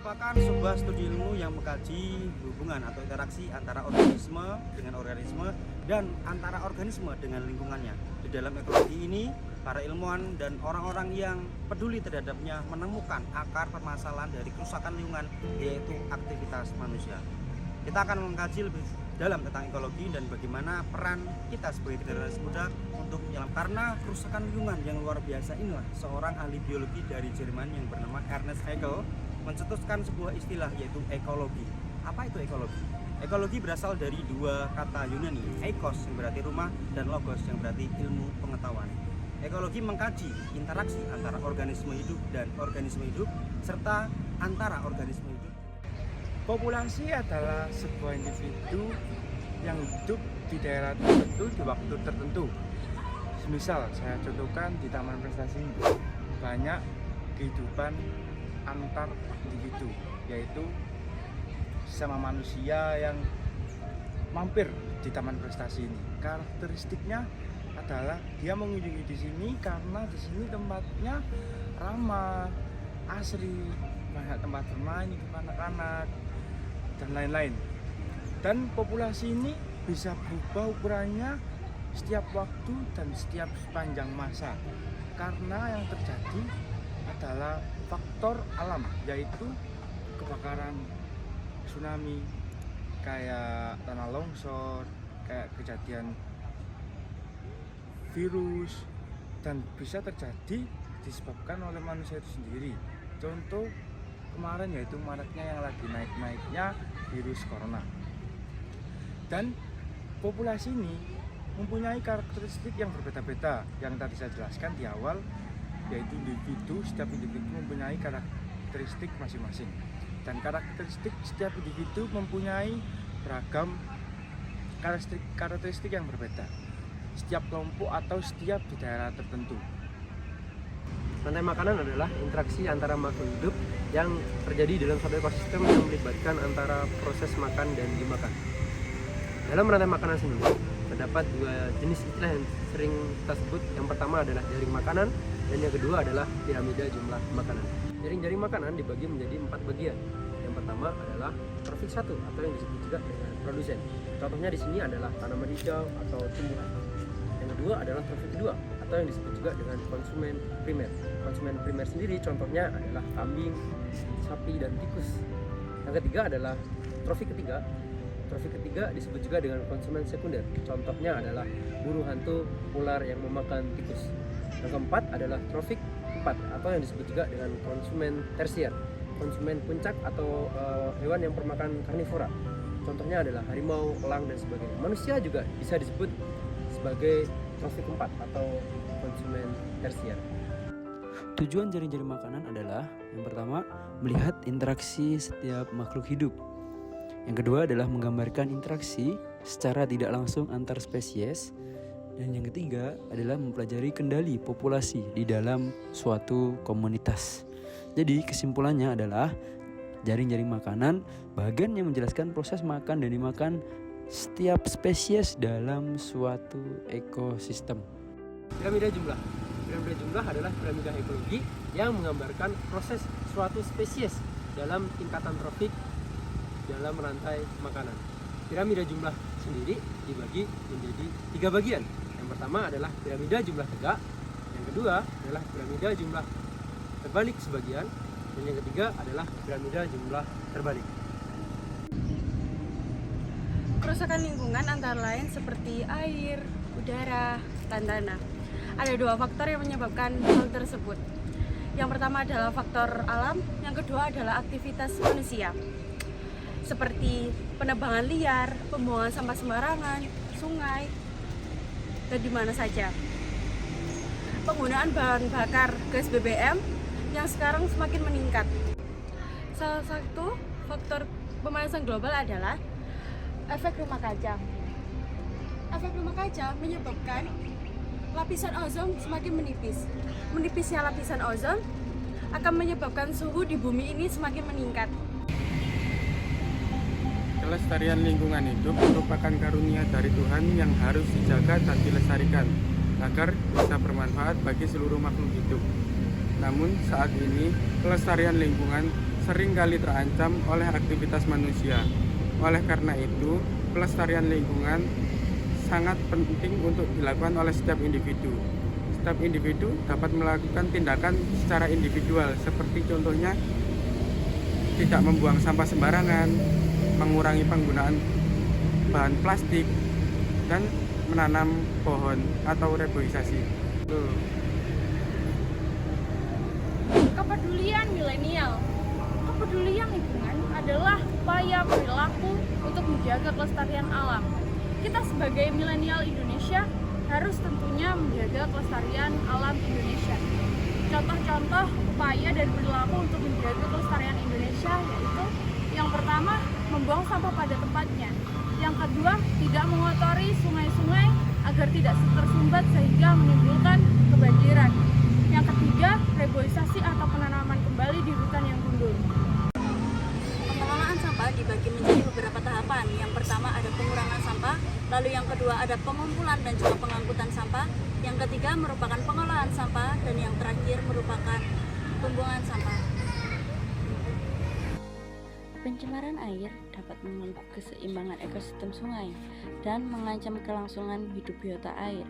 merupakan sebuah studi ilmu yang mengkaji hubungan atau interaksi antara organisme dengan organisme dan antara organisme dengan lingkungannya. Di dalam ekologi ini, para ilmuwan dan orang-orang yang peduli terhadapnya menemukan akar permasalahan dari kerusakan lingkungan, yaitu aktivitas manusia. Kita akan mengkaji lebih dalam tentang ekologi dan bagaimana peran kita sebagai generasi muda untuk menyelam. Karena kerusakan lingkungan yang luar biasa inilah seorang ahli biologi dari Jerman yang bernama Ernst Haeckel mencetuskan sebuah istilah, yaitu ekologi. Apa itu ekologi? Ekologi berasal dari dua kata Yunani, eikos yang berarti rumah dan logos yang berarti ilmu pengetahuan. Ekologi mengkaji interaksi antara organisme hidup dan organisme hidup serta antara organisme hidup. Populasi adalah sebuah individu yang hidup di daerah tertentu di waktu tertentu. Misal saya contohkan di Taman Prestasi banyak kehidupan antar individu, yaitu sama manusia yang mampir di Taman Prestasi ini. Karakteristiknya adalah dia mengunjungi di sini karena di sini tempatnya ramah, asri, banyak tempat bermain untuk anak-anak dan lain-lain. Dan populasi ini bisa berubah ukurannya setiap waktu dan setiap sepanjang masa, karena yang terjadi adalah faktor alam, yaitu kebakaran, tsunami, kayak tanah longsor, kayak kejadian virus, dan bisa terjadi disebabkan oleh manusia itu sendiri. Contoh kemarin yaitu maraknya yang lagi naik-naiknya virus corona. Dan populasi ini mempunyai karakteristik yang berbeda-beda yang tadi saya jelaskan di awal, yaitu setiap individu mempunyai karakteristik masing-masing, dan karakteristik setiap individu mempunyai beragam karakteristik yang berbeda setiap kelompok atau setiap di daerah tertentu. Rantai makanan adalah interaksi antara makhluk hidup yang terjadi dalam suatu ekosistem yang melibatkan antara proses makan dan dimakan. Dalam rantai makanan sendiri, terdapat dua jenis istilah yang sering kita sebut. Yang pertama adalah jaring makanan, dan yang kedua adalah piramida jumlah makanan. Jaring-jaring makanan dibagi menjadi 4 bagian. Yang pertama adalah trofik 1 atau yang disebut juga dengan produsen. Contohnya di sini adalah tanaman hijau atau tumbuhan. Yang kedua adalah trofik kedua atau yang disebut juga dengan konsumen primer. Konsumen primer sendiri contohnya adalah kambing, sapi, dan tikus. Yang ketiga adalah trofik ketiga. Trofik ketiga disebut juga dengan konsumen sekunder. Contohnya adalah burung hantu, ular yang memakan tikus. Yang keempat adalah trofik 4 atau yang disebut juga dengan konsumen tersier. Konsumen puncak atau hewan yang bermakan karnivora. Contohnya adalah harimau, elang, dan sebagainya. Manusia juga bisa disebut sebagai trofik 4 atau konsumen tersier. Tujuan jaring-jaring makanan adalah yang pertama, melihat interaksi setiap makhluk hidup. Yang kedua adalah menggambarkan interaksi secara tidak langsung antar spesies. Dan yang ketiga adalah mempelajari kendali populasi di dalam suatu komunitas. Jadi kesimpulannya adalah jaring-jaring makanan bagian yang menjelaskan proses makan dan dimakan setiap spesies dalam suatu ekosistem. Piramida jumlah. Piramida jumlah adalah piramida ekologi yang menggambarkan proses suatu spesies dalam tingkatan trofik dalam rantai makanan. Piramida jumlah sendiri dibagi menjadi 3 bagian. Yang pertama adalah piramida jumlah tegak, yang kedua adalah piramida jumlah terbalik sebagian, dan yang ketiga adalah piramida jumlah terbalik. Kerusakan lingkungan antara lain seperti air, udara, dan tanah. Ada 2 faktor yang menyebabkan hal tersebut. Yang pertama adalah faktor alam, yang kedua adalah aktivitas manusia. Seperti penebangan liar, pembuangan sampah sembarangan, sungai, dan di mana saja. Penggunaan bahan bakar gas BBM yang sekarang semakin meningkat. Salah satu faktor pemanasan global adalah efek rumah kaca. Efek rumah kaca menyebabkan lapisan ozon semakin menipis. Menipisnya lapisan ozon akan menyebabkan suhu di bumi ini semakin meningkat. Kelestarian lingkungan hidup merupakan karunia dari Tuhan yang harus dijaga dan dilestarikan agar bisa bermanfaat bagi seluruh makhluk hidup. Namun saat ini kelestarian lingkungan sering kali terancam oleh aktivitas manusia. Oleh karena itu, pelestarian lingkungan sangat penting untuk dilakukan oleh setiap individu. Setiap individu dapat melakukan tindakan secara individual, seperti contohnya tidak membuang sampah sembarangan, mengurangi penggunaan bahan plastik, dan menanam pohon atau reboisasi. Kepedulian milenial. Kepedulian lingkungan adalah upaya perilaku untuk menjaga kelestarian alam. Kita sebagai milenial Indonesia harus tentunya menjaga kelestarian alam Indonesia. Contoh-contoh upaya dan perilaku untuk menjaga kelestarian Indonesia yaitu yang pertama, membuang sampah pada tempatnya. Yang kedua, tidak mengotori sungai-sungai agar tidak tersumbat sehingga menimbulkan kebanjiran. Yang ketiga, reboisasi atau penanaman kembali di hutan yang gundul. Pengelolaan sampah dibagi menjadi beberapa tahapan. Yang pertama ada pengurangan sampah, lalu yang kedua ada pengumpulan dan juga pengangkutan sampah, yang ketiga merupakan pengolahan sampah, dan yang terakhir merupakan pembuangan sampah. Pencemaran air dapat mengganggu keseimbangan ekosistem sungai dan mengancam kelangsungan hidup biota air.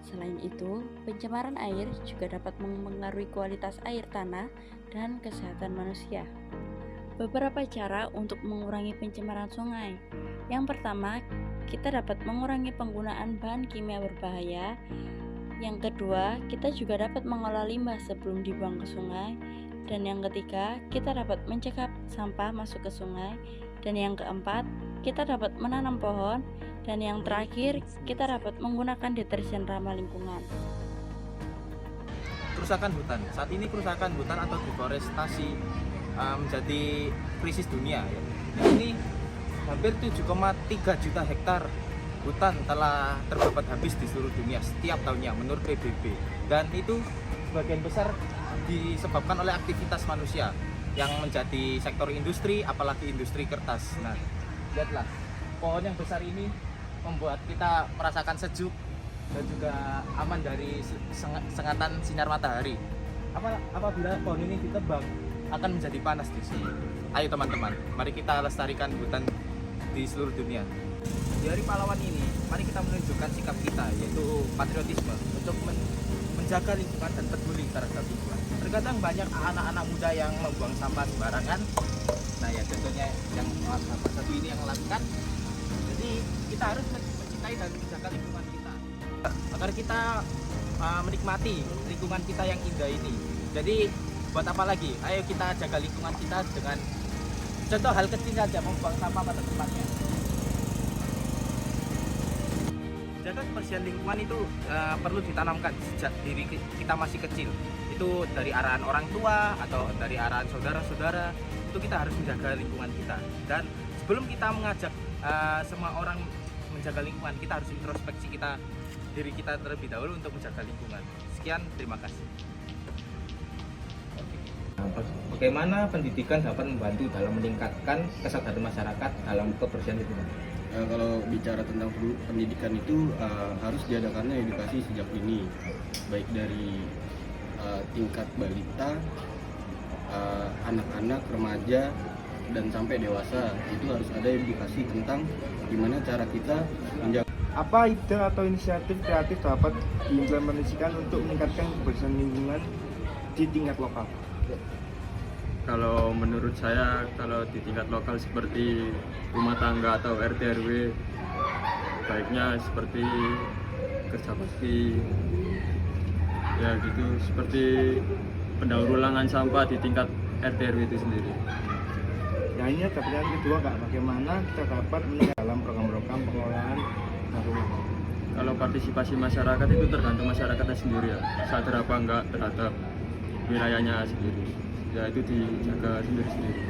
Selain itu, pencemaran air juga dapat mempengaruhi kualitas air tanah dan kesehatan manusia. Beberapa cara untuk mengurangi pencemaran sungai. Yang pertama, kita dapat mengurangi penggunaan bahan kimia berbahaya. Yang kedua, kita juga dapat mengolah limbah sebelum dibuang ke sungai. Dan yang ketiga, kita dapat mencegah sampah masuk ke sungai. Dan yang keempat, kita dapat menanam pohon. Dan yang terakhir, kita dapat menggunakan deterjen ramah lingkungan. Kerusakan hutan. Saat ini kerusakan hutan atau deforestasi menjadi krisis dunia. Di sini hampir 7,3 juta hektar hutan telah terbabat habis di seluruh dunia setiap tahunnya menurut PBB. Dan itu sebagian besar disebabkan oleh aktivitas manusia yang menjadi sektor industri, apalagi industri kertas. Nah, lihatlah, pohon yang besar ini membuat kita merasakan sejuk dan juga aman dari sengatan sinar matahari. Apabila pohon ini ditebang, akan menjadi panas di sini. Ayo teman-teman, mari kita lestarikan hutan di seluruh dunia. Di Hari Pahlawan ini, mari kita menunjukkan sikap kita, yaitu patriotisme, untuk menjaga lingkungan dan peduli terhadap lingkungan. Terkadang banyak anak-anak muda yang membuang sampah sembarangan. Nah ya, contohnya yang sampah satu ini yang melakukan. Jadi kita harus mencintai dan menjaga lingkungan kita agar kita menikmati lingkungan kita yang indah ini. Jadi buat apa lagi? Ayo kita jaga lingkungan kita dengan contoh hal kecil saja, membuang sampah pada tempatnya. Jaga kebersihan lingkungan itu perlu ditanamkan sejak diri kita masih kecil. Itu dari arahan orang tua atau dari arahan saudara-saudara, itu kita harus menjaga lingkungan kita. Dan sebelum kita mengajak semua orang menjaga lingkungan, kita harus introspeksi diri kita terlebih dahulu untuk menjaga lingkungan. Sekian, terima kasih. Bagaimana pendidikan dapat membantu dalam meningkatkan kesadaran masyarakat dalam kebersihan lingkungan? Kalau bicara tentang pendidikan itu harus diadakannya edukasi sejak dini, baik dari tingkat balita, anak-anak, remaja, dan sampai dewasa. Itu harus ada edukasi tentang gimana cara kita menjaga. Apa ide atau inisiatif kreatif dapat diimplementasikan untuk meningkatkan kebersihan lingkungan di tingkat lokal? Kalau menurut saya, kalau di tingkat lokal seperti rumah tangga atau RT RW, baiknya seperti kerja bakti, ya gitu, seperti pendaur ulangan sampah di tingkat RT RW itu sendiri. Nah, ini pertanyaan kedua, Kak, bagaimana kita dapat meningkatkan dalam program-program pengelolaan lingkungan? Kalau partisipasi masyarakat itu tergantung masyarakatnya sendiri ya, sadar apa enggak terhadap wilayahnya sendiri. Ya itu dijaga sendiri-sendiri.